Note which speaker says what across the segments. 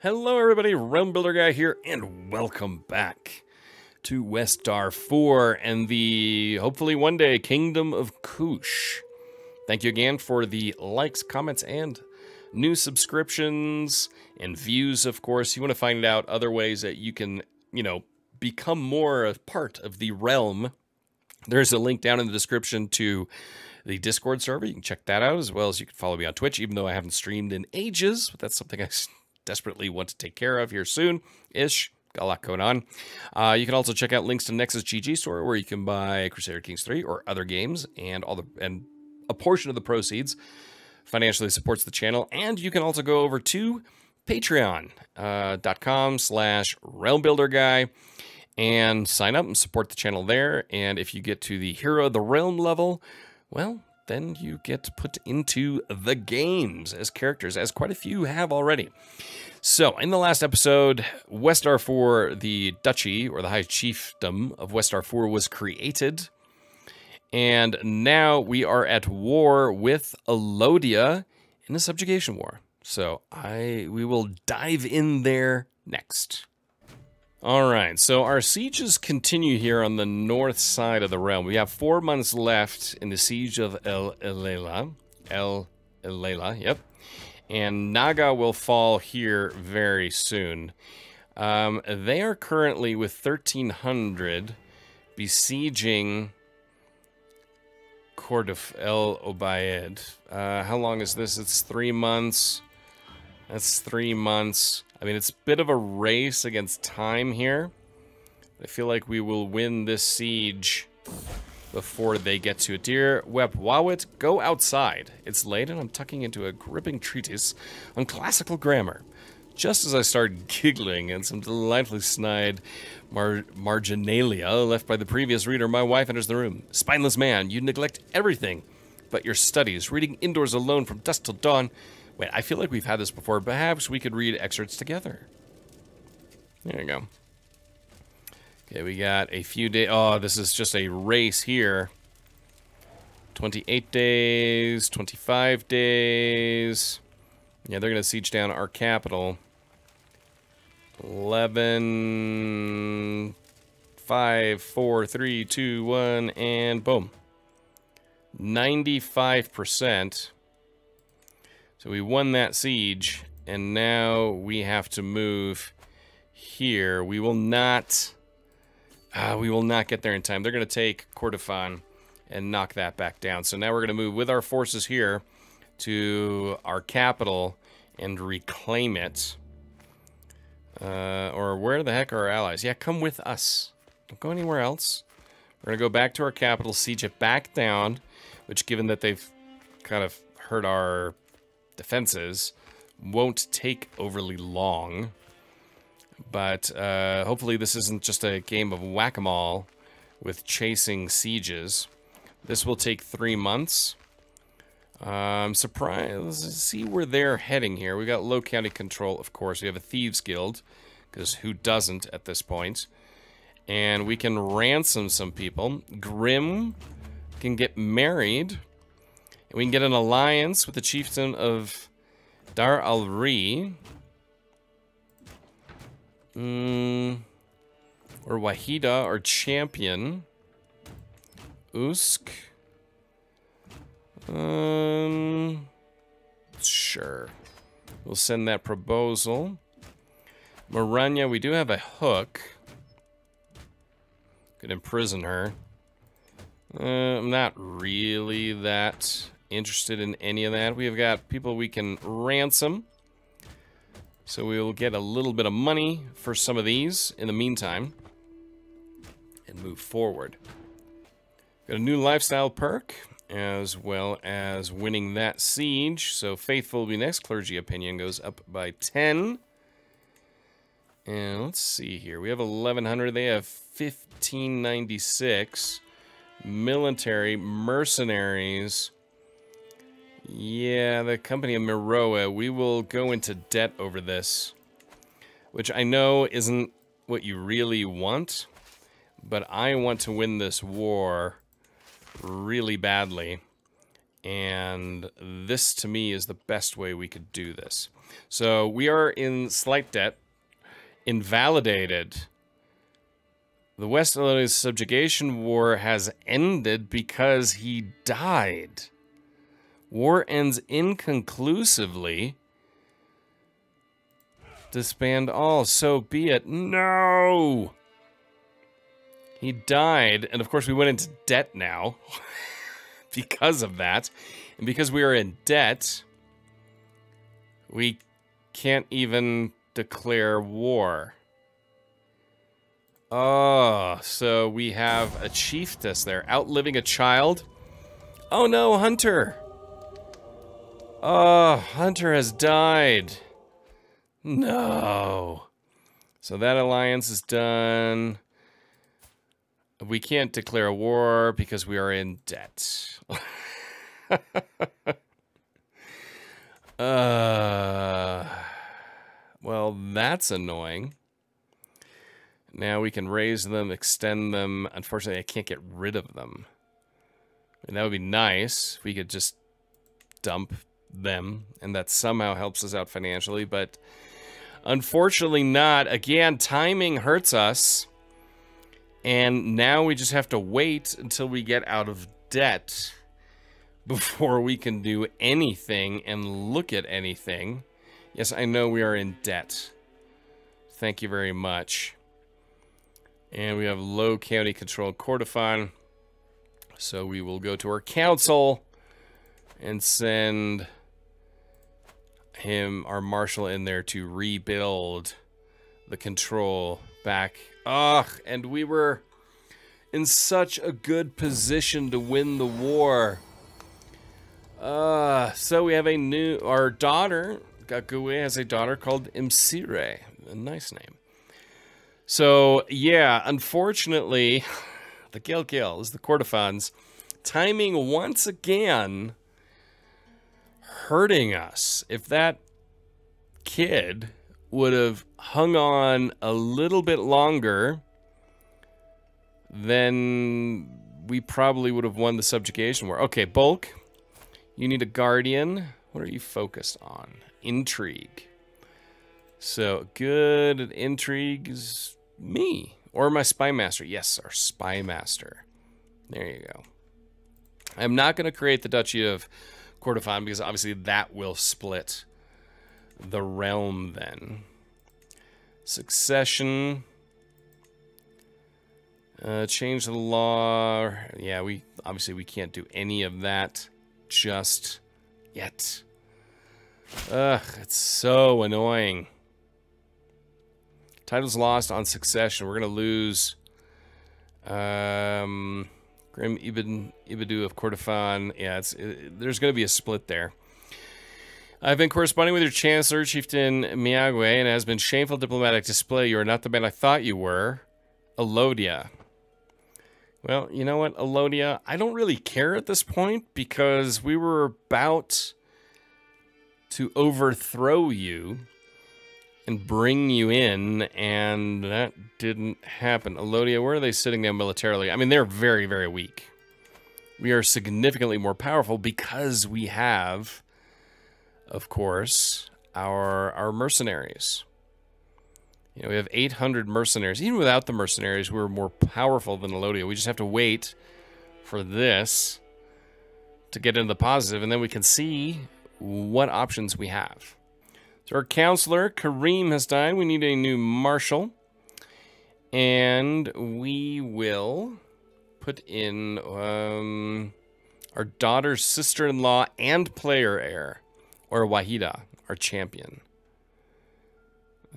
Speaker 1: Hello everybody, Realm Builder Guy here, and welcome back to West Darfur and the, hopefully one day, Kingdom of Kush. Thank you again for the likes, comments, and new subscriptions and views, of course. You want to find out other ways that you can, become more a part of the realm. There's a link down in the description to the Discord server. You can check that out, as well as you can follow me on Twitch, even though I haven't streamed in ages, but that's something I desperately want to take care of here soon-ish. Got a lot going on. You can also check out links to Nexus GG store, where you can buy Crusader Kings 3 or other games, and a portion of the proceeds financially supports the channel. And you can also go over to patreon.com/realmbuilderguy and sign up and support the channel there. And if you get to the Hero of the Realm level, well, then you get put into the games as characters, as quite a few have already. So, in the last episode, West Darfur, the Duchy, or the High Chiefdom of West Darfur, was created. And now we are at war with Alodia in a subjugation war. So, we will dive in there next. Alright, so our sieges continue here on the north side of the realm. We have 4 months left in the siege of El Elela, yep. And Naga will fall here very soon. They are currently with 1,300 besieging Court of El Obaid. How long is this? It's 3 months. That's 3 months. I mean, it's a bit of a race against time here. I feel like we will win this siege before they get to it. Dear Wep Wawit, go outside. It's late and I'm tucking into a gripping treatise on classical grammar. Just as I start giggling and some delightfully snide marginalia left by the previous reader, my wife enters the room. Spineless man, you neglect everything but your studies, reading indoors alone from dusk till dawn. Wait, I feel like we've had this before. Perhaps we could read excerpts together. There you go. Okay, we got a few days. Oh, this is just a race here. 28 days, 25 days. Yeah, they're going to siege down our capital. 11, 5, 4, 3, 2, 1, and boom. 95%. So we won that siege, and now we have to move here. We will not get there in time. They're going to take Kordofan and knock that back down. So now we're going to move with our forces here to our capital and reclaim it. Or where the heck are our allies? Yeah, come with us. Don't go anywhere else. We're going to go back to our capital, siege it back down, which, given that they've kind of hurt our defenses, won't take overly long. But hopefully this isn't just a game of whack-a-mole with chasing sieges. This will take 3 months. I'm surprised. Let's see where they're heading here. We got low county control, of course. We have a thieves guild, because who doesn't at this point? And we can ransom some people. Grim can get married. We can get an alliance with the chieftain of Dar al-Ri. Or Wahida, our champion. Usk. Sure. We'll send that proposal. Maranya, we do have a hook. Could imprison her. I'm not really that interested in any of that. We've got people we can ransom. So we will get a little bit of money for some of these in the meantime. And move forward. Got a new lifestyle perk, as well as winning that siege. So faithful will be next. Clergy opinion goes up by 10. And let's see here. We have 1,100. They have 1,596. Military, mercenaries. Yeah, the company of Miroa, we will go into debt over this, which I know isn't what you really want, but I want to win this war really badly, And this, to me, is the best way we could do this. So we are in slight debt. Invalidated. The West Illinois subjugation war has ended because he died. War ends inconclusively. Disband all, so be it. No! He died, and of course we went into debt now because of that. And because we are in debt, we can't even declare war. Oh, so we have a chiefess there, outliving a child. Oh no, Hunter! Oh, Hunter has died. No. So that alliance is done. We can't declare a war because we are in debt. Well, that's annoying. Now we can raise them, extend them. Unfortunately, I can't get rid of them. And that would be nice if we could just dump them, and that somehow helps us out financially, but unfortunately not. Again, timing hurts us. And now we just have to wait until we get out of debt before we can do anything and look at anything. Yes, I know we are in debt. Thank you very much. And we have low county control Kordofan. So we will go to our council and send him, our marshal, in there to rebuild the control back. Ugh, and we were in such a good position to win the war. So we have our daughter, Gakue has a daughter called Imsire. A nice name. So, yeah, unfortunately, the Gilgils, the Kordofans, timing once again hurting us. If that kid would have hung on a little bit longer, then we probably would have won the subjugation war. Okay, Bulk, you need a guardian. What are you focused on? Intrigue. So, good at intrigue is me. Or my spy master. Yes, our spy master. There you go. I'm not going to create the Duchy of Kordofan because obviously that will split the realm then. Succession. Change the law. Yeah, we can't do any of that just yet. Ugh, it's so annoying. Title's lost on succession. We're going to lose Grim Ibadu of Kordofan. Yeah, there's going to be a split there. I've been corresponding with your Chancellor, Chieftain Miyagwe, and it has been shameful diplomatic display. You are not the man I thought you were. Elodia. Well, you know what, Elodia? I don't really care at this point because we were about to overthrow you and bring you in, and that didn't happen. Elodia, where are they sitting now militarily? I mean, they're very, very weak. We are significantly more powerful because we have, of course, our mercenaries. You know, we have 800 mercenaries. Even without the mercenaries, we're more powerful than Elodia. We just have to wait for this to get into the positive, and then we can see what options we have. So our counselor, Kareem, has died. We need a new marshal. And we will put in our daughter's sister-in-law and player heir, or Wahida, our champion.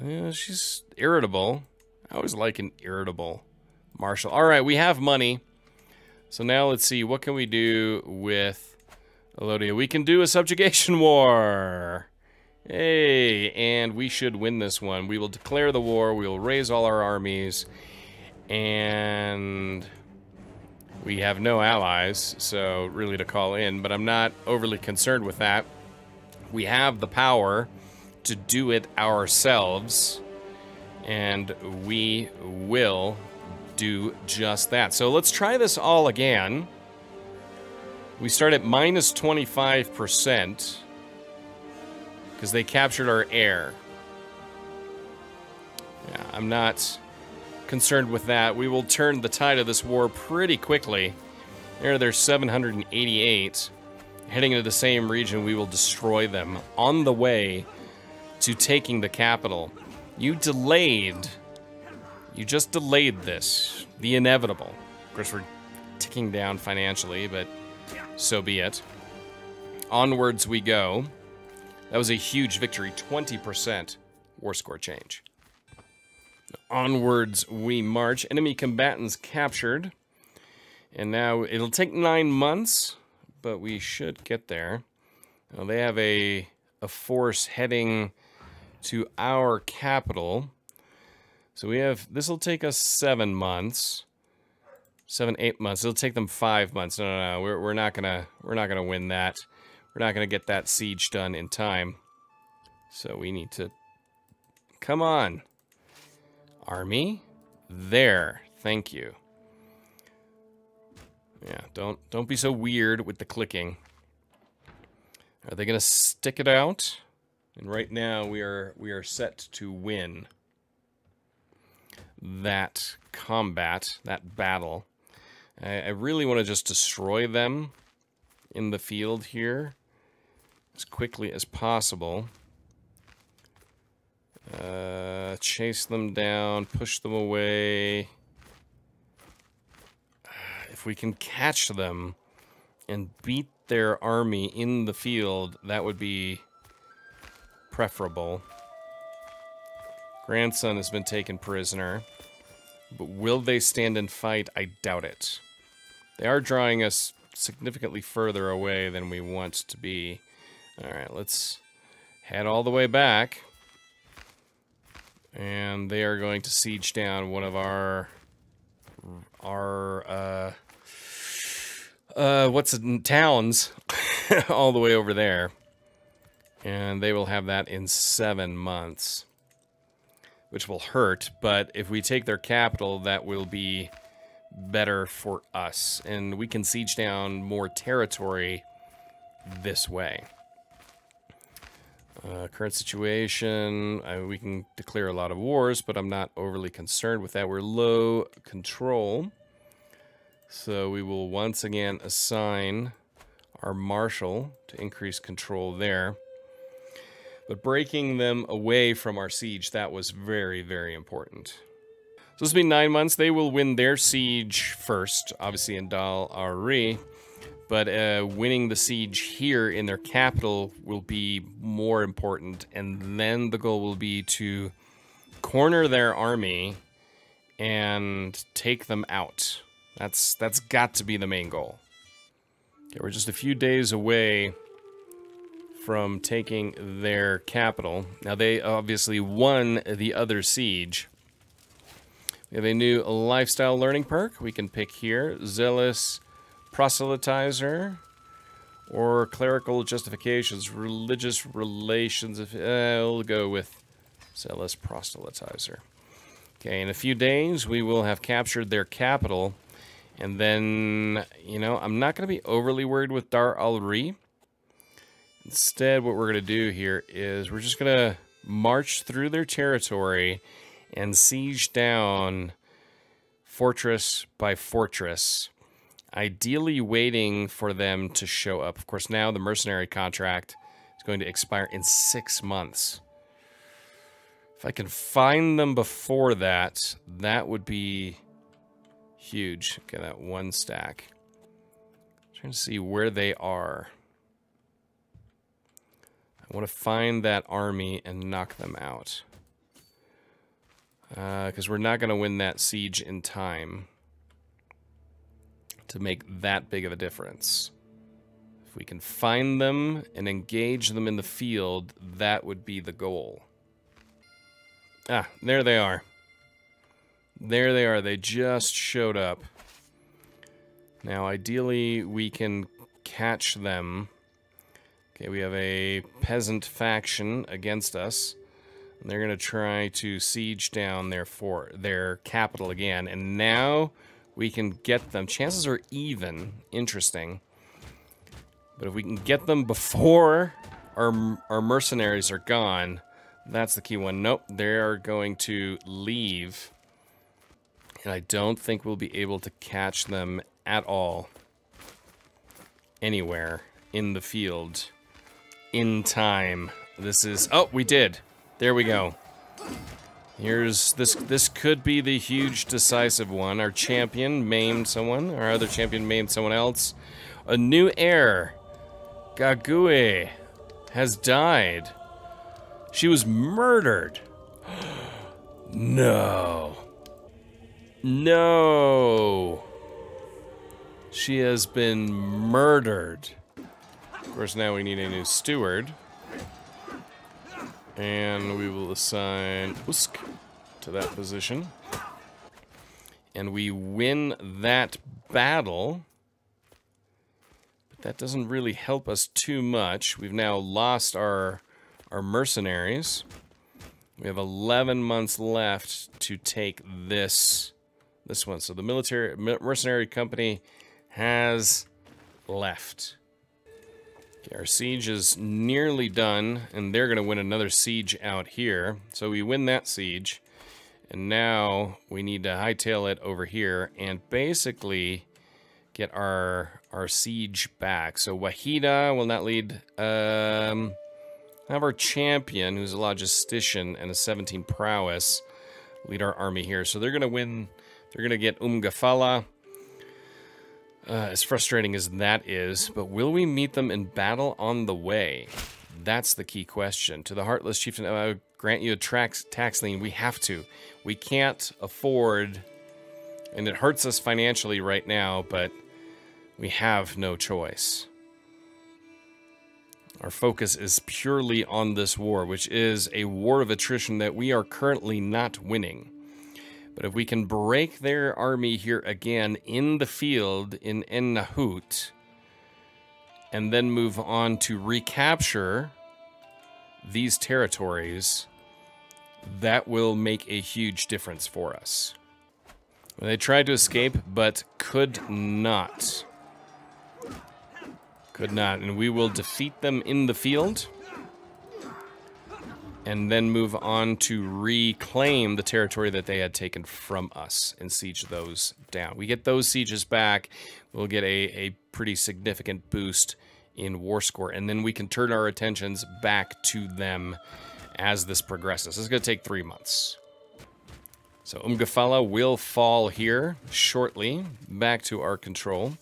Speaker 1: Yeah, she's irritable. I always like an irritable marshal. All right, we have money. So now let's see, what can we do with Elodia? We can do a subjugation war. Hey, and we should win this one. We will declare the war. We will raise all our armies. And we have no allies, so really to call in. But I'm not overly concerned with that. We have the power to do it ourselves. And we will do just that. So let's try this all again. We start at minus 25% because they captured our heir. Yeah, I'm not concerned with that. We will turn the tide of this war pretty quickly. They're 788. Heading into the same region, we will destroy them on the way to taking the capital. You just delayed this. The inevitable. Of course, we're ticking down financially, but so be it. Onwards we go. That was a huge victory. 20% war score change. Onwards we march. Enemy combatants captured. And now it'll take 9 months, but we should get there. Now, they have a force heading to our capital. So we have, this will take us 7 months. 7, 8 months. It'll take them 5 months. No. We're not gonna win that. We're not gonna get that siege done in time. So we need to, come on, army. There. Thank you. Yeah, don't be so weird with the clicking. Are they gonna stick it out? And right now we are set to win that combat, that battle. I really want to just destroy them in the field here as quickly as possible. Chase them down, push them away. If we can catch them and beat their army in the field, that would be preferable. Grandson has been taken prisoner. But will they stand and fight? I doubt it. They are drawing us significantly further away than we want to be. Alright, let's head all the way back. And they are going to siege down one of our towns all the way over there. And they will have that in 7 months. Which will hurt, but if we take their capital, that will be better for us. And we can siege down more territory this way. Current situation, we can declare a lot of wars, but I'm not overly concerned with that. We're low control. So we will once again assign our marshal to increase control there. But breaking them away from our siege, that was very, very important. So this will be 9 months. They will win their siege first, obviously in Dal Ari. But winning the siege here in their capital will be more important. And then the goal will be to corner their army and take them out. That's got to be the main goal. Okay, we're just a few days away from taking their capital. Now, they obviously won the other siege. We have a new lifestyle learning perk we can pick here. Zealous Proselytizer or Clerical Justifications, Religious Relations. We'll go with Zealous Proselytizer. Okay, in a few days, we will have captured their capital. And then, you know, I'm not going to be overly worried with Dar al-Ri. Instead, what we're going to do here is we're just going to march through their territory and siege down fortress by fortress, ideally waiting for them to show up. Of course, now the mercenary contract is going to expire in 6 months. If I can find them before that, that would be huge. Okay, that 1 stack. I'm trying to see where they are. I want to find that army and knock them out. Because we're not going to win that siege in time to make that big of a difference. If we can find them and engage them in the field, that would be the goal. Ah, there they are. There they are. They just showed up. Now, ideally, we can catch them. Okay, we have a peasant faction against us. And they're going to try to siege down their capital again. And now we can get them. Chances are even. Interesting. But if we can get them before our mercenaries are gone, that's the key one. Nope, they're going to leave. And I don't think we'll be able to catch them at all. Anywhere in the field. In time. This is... Oh, we did. There we go. Here's... This could be the huge decisive one. Our champion maimed someone. Our other champion maimed someone else. A new heir. Gague has died. She was murdered. No. No. She has been murdered. Of course, now we need a new steward. And we will assign Usk to that position. And we win that battle. But that doesn't really help us too much. We've now lost our mercenaries. We have 11 months left to take this one. So the mercenary company has left. Okay, our siege is nearly done, and they're going to win another siege out here. So we win that siege, and now we need to hightail it over here and basically get our siege back. So Wahida will not lead. Have our champion, who's a logistician and a 17 prowess, lead our army here. So they're going to win. They're going to get Gafala. As frustrating as that is, but will we meet them in battle on the way? That's the key question. To the Heartless Chieftain, I would grant you a tax lien. We have to. We can't afford, and it hurts us financially right now, but we have no choice. Our focus is purely on this war, which is a war of attrition that we are currently not winning. But if we can break their army here again in the field in En Nahut, and then move on to recapture these territories, that will make a huge difference for us. They tried to escape, but could not. Could not, and we will defeat them in the field. And then move on to reclaim the territory that they had taken from us and siege those down. We get those sieges back, we'll get a pretty significant boost in war score, and then we can turn our attentions back to them as this progresses. This is going to take 3 months. So Gafala will fall here shortly, back to our control.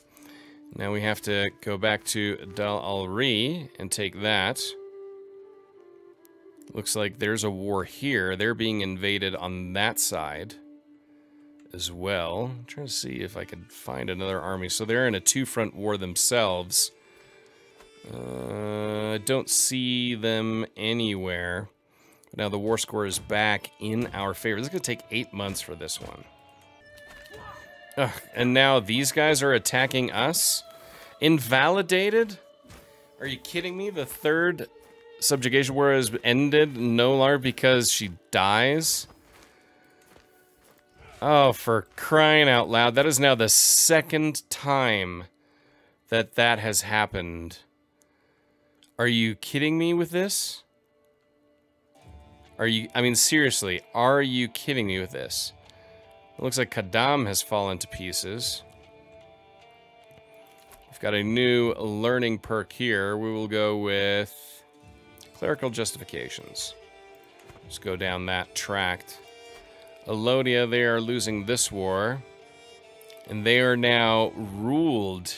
Speaker 1: Now we have to go back to Dal al-Ri and take that. Looks like there's a war here. They're being invaded on that side as well. I'm trying to see if I can find another army. So they're in a two-front war themselves. I don't see them anywhere. But now the war score is back in our favor. This is going to take 8 months for this one. Ugh, and now these guys are attacking us? Invalidated? Are you kidding me? The third subjugation war has ended, no longer because she dies. Oh, for crying out loud. That is now the second time that that has happened. Are you kidding me with this? I mean, seriously, are you kidding me with this? It looks like Kadam has fallen to pieces. We've got a new learning perk here. We will go with clerical justifications. Just go down that tract. Elodia, they are losing this war. And they are now ruled.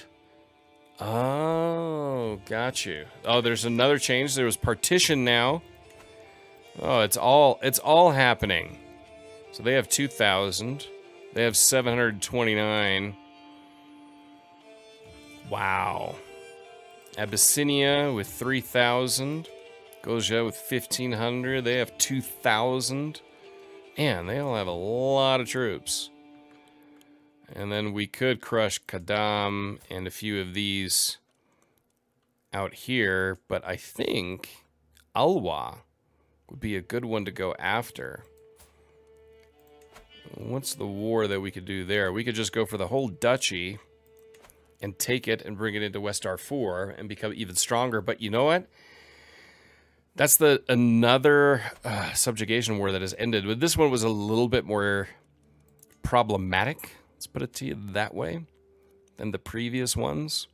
Speaker 1: Oh, got you. Oh, there's another change. There was partition now. Oh, it's all happening. So they have 2,000. They have 729. Wow. Abyssinia with 3,000. Goja with 1,500. They have 2,000. Man, they all have a lot of troops. And then we could crush Kadam and a few of these out here. But I think Alwa would be a good one to go after. What's the war that we could do there? We could just go for the whole duchy and take it and bring it into West Darfur and become even stronger. But you know what? That's another subjugation war that has ended. But this one was a little bit more problematic, let's put it to you that way, than the previous ones.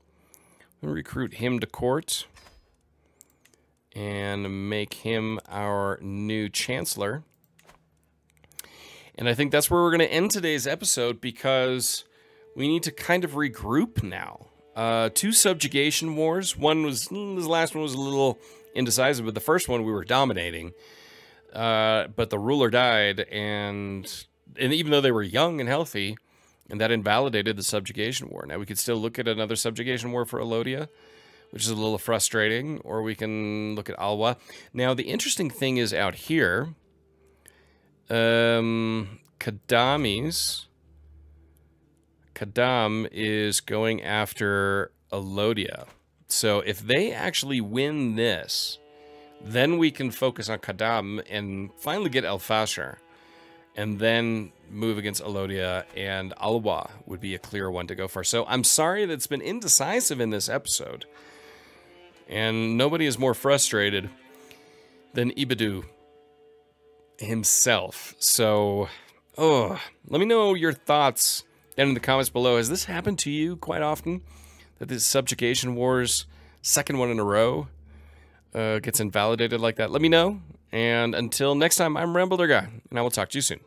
Speaker 1: We'll recruit him to court and make him our new chancellor. And I think that's where we're going to end today's episode, because we need to kind of regroup now. 2 subjugation wars. This last one was a little indecisive, but the first one we were dominating. But the ruler died, and even though they were young and healthy, and that invalidated the subjugation war. Now we could still look at another subjugation war for Alodia, which is a little frustrating, or we can look at Alwa. Now the interesting thing is out here, Kadam is going after Alodia. So if they actually win this, then we can focus on Kadam and finally get El Fasher, and then move against Alodia, and Alwa would be a clear one to go for. So I'm sorry that it's been indecisive in this episode, and nobody is more frustrated than Ibadu himself. So, let me know your thoughts down in the comments below. Has this happened to you quite often? That this subjugation wars, second one in a row, gets invalidated like that? Let me know. And until next time, I'm Rambleder Guy, and I will talk to you soon.